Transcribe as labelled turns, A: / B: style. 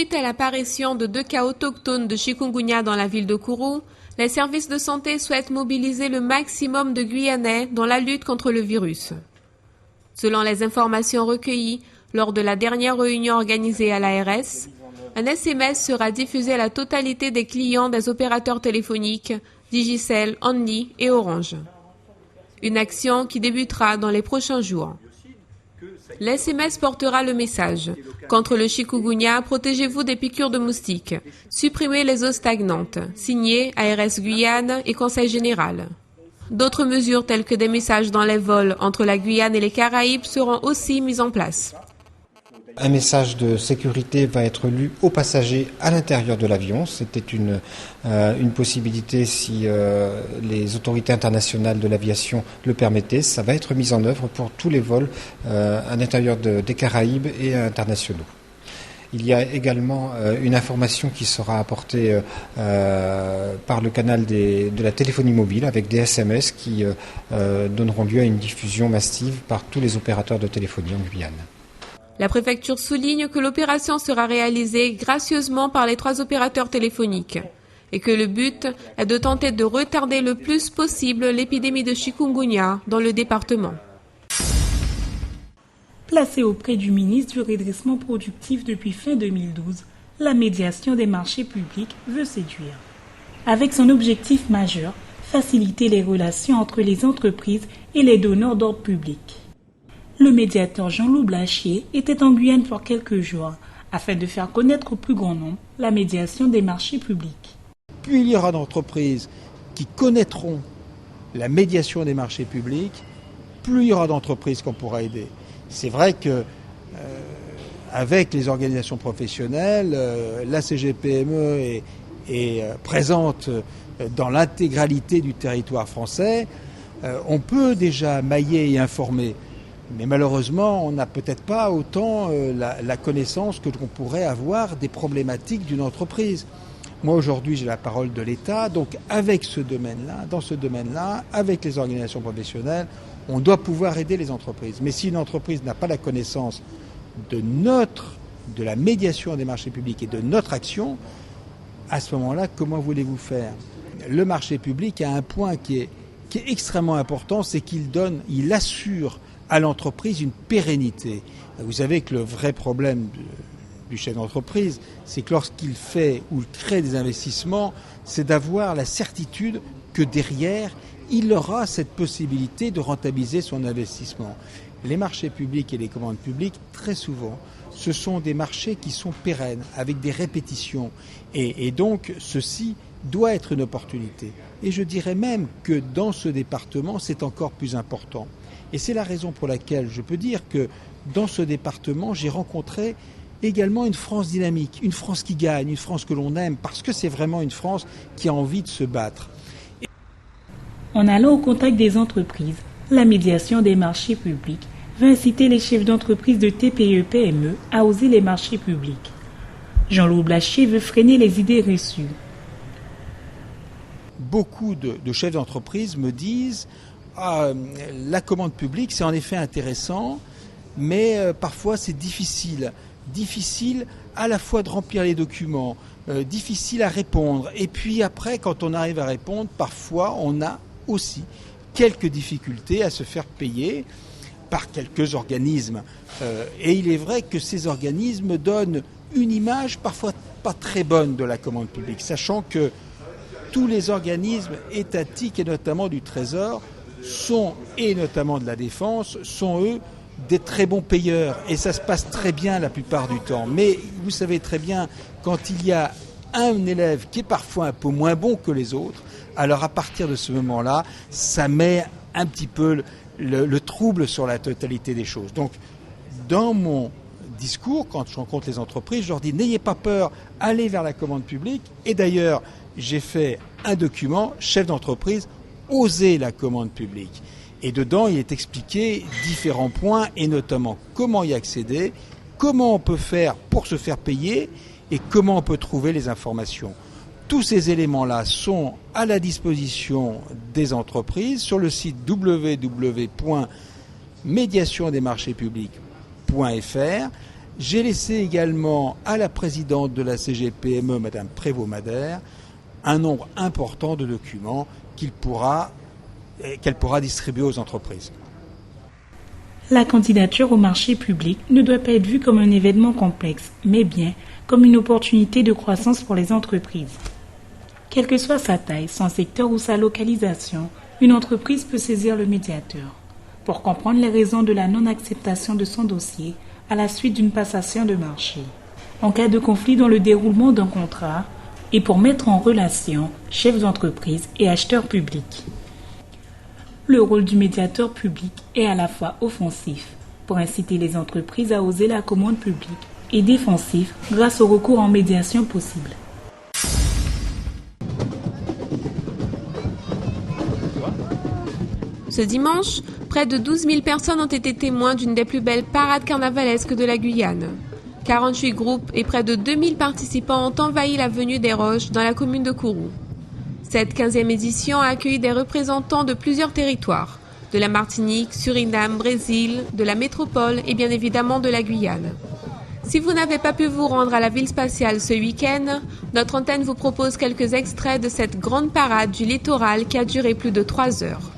A: Suite à l'apparition de 2 cas autochtones de chikungunya dans la ville de Kourou, les services de santé souhaitent mobiliser le maximum de Guyanais dans la lutte contre le virus. Selon les informations recueillies lors de la dernière réunion organisée à l'ARS, un SMS sera diffusé à la totalité des clients des opérateurs téléphoniques Digicel, Only et Orange. Une action qui débutera dans les prochains jours. L'SMS portera le message « Contre le chikungunya, protégez-vous des piqûres de moustiques. Supprimez les eaux stagnantes. » Signé ARS Guyane et Conseil général. D'autres mesures telles que des messages dans les vols entre la Guyane et les Caraïbes seront aussi mises en place.
B: Un message de sécurité va être lu aux passagers à l'intérieur de l'avion. C'était une possibilité si les autorités internationales de l'aviation le permettaient. Ça va être mis en œuvre pour tous les vols à l'intérieur des Caraïbes et internationaux. Il y a également une information qui sera apportée par le canal de la téléphonie mobile avec des SMS qui donneront lieu à une diffusion massive par tous les opérateurs de téléphonie en Guyane.
A: La préfecture souligne que l'opération sera réalisée gracieusement par les 3 opérateurs téléphoniques et que le but est de tenter de retarder le plus possible l'épidémie de chikungunya dans le département.
C: Placée auprès du ministre du redressement productif depuis fin 2012, la médiation des marchés publics veut séduire. Avec son objectif majeur, faciliter les relations entre les entreprises et les donneurs d'ordre public. Le médiateur Jean-Loup Blachier était en Guyane pour quelques jours afin de faire connaître au plus grand nombre la médiation des marchés publics.
D: Plus il y aura d'entreprises qui connaîtront la médiation des marchés publics, plus il y aura d'entreprises qu'on pourra aider. C'est vrai que avec les organisations professionnelles, la CGPME est présente dans l'intégralité du territoire français. On peut déjà mailler et informer. Mais malheureusement, on n'a peut-être pas autant la connaissance que l'on pourrait avoir des problématiques d'une entreprise. Moi, aujourd'hui, j'ai la parole de l'État. Donc, avec ce domaine-là, dans ce domaine-là, avec les organisations professionnelles, on doit pouvoir aider les entreprises. Mais si une entreprise n'a pas la connaissance de la médiation des marchés publics et de notre action, à ce moment-là, comment voulez-vous faire ? Le marché public a un point qui est extrêmement important, c'est il assure à l'entreprise une pérennité. Vous savez que le vrai problème du chef d'entreprise, c'est que lorsqu'il fait ou crée des investissements, c'est d'avoir la certitude que derrière, il aura cette possibilité de rentabiliser son investissement. Les marchés publics et les commandes publiques, très souvent, ce sont des marchés qui sont pérennes, avec des répétitions. Et donc, ceci doit être une opportunité. Et je dirais même que dans ce département, c'est encore plus important. Et c'est la raison pour laquelle je peux dire que dans ce département, j'ai rencontré également une France dynamique, une France qui gagne, une France que l'on aime, parce que c'est vraiment une France qui a envie de se battre.
C: En allant au contact des entreprises, la médiation des marchés publics va inciter les chefs d'entreprise de TPE-PME à oser les marchés publics. Jean-Loup Blachier veut freiner les idées reçues.
D: Beaucoup de chefs d'entreprise me disent la commande publique, c'est en effet intéressant, mais parfois c'est difficile. Difficile à la fois de remplir les documents, difficile à répondre. Et puis après, quand on arrive à répondre, parfois on a aussi quelques difficultés à se faire payer par quelques organismes. Et il est vrai que ces organismes donnent une image parfois pas très bonne de la commande publique, sachant que tous les organismes étatiques et notamment du Trésor et notamment de la Défense, sont eux des très bons payeurs et ça se passe très bien la plupart du temps. Mais vous savez très bien, quand il y a un élève qui est parfois un peu moins bon que les autres, alors à partir de ce moment-là, ça met un petit peu le trouble sur la totalité des choses. Donc, dans mon discours, quand je rencontre les entreprises, je leur dis n'ayez pas peur, allez vers la commande publique. Et d'ailleurs, j'ai fait un document, chef d'entreprise, oser la commande publique. Et dedans, il est expliqué différents points, et notamment comment y accéder, comment on peut faire pour se faire payer, et comment on peut trouver les informations. Tous ces éléments-là sont à la disposition des entreprises sur le site www.mediationdesmarchéspublics.fr. J'ai laissé également à la présidente de la CGPME, Madame Prévost-Madère, un nombre important de documents qu'elle pourra distribuer aux entreprises.
C: La candidature au marché public ne doit pas être vue comme un événement complexe, mais bien comme une opportunité de croissance pour les entreprises. Quelle que soit sa taille, son secteur ou sa localisation, une entreprise peut saisir le médiateur pour comprendre les raisons de la non-acceptation de son dossier à la suite d'une passation de marché, en cas de conflit dans le déroulement d'un contrat et pour mettre en relation chefs d'entreprise et acheteurs publics. Le rôle du médiateur public est à la fois offensif, pour inciter les entreprises à oser la commande publique, et défensif grâce au recours en médiation possible.
A: Ce dimanche, près de 12 000 personnes ont été témoins d'une des plus belles parades carnavalesques de la Guyane. 48 groupes et près de 2000 participants ont envahi l'avenue des Roches dans la commune de Kourou. Cette 15e édition a accueilli des représentants de plusieurs territoires, de la Martinique, Suriname, Brésil, de la métropole et bien évidemment de la Guyane. Si vous n'avez pas pu vous rendre à la ville spatiale ce week-end, notre antenne vous propose quelques extraits de cette grande parade du littoral qui a duré plus de 3 heures.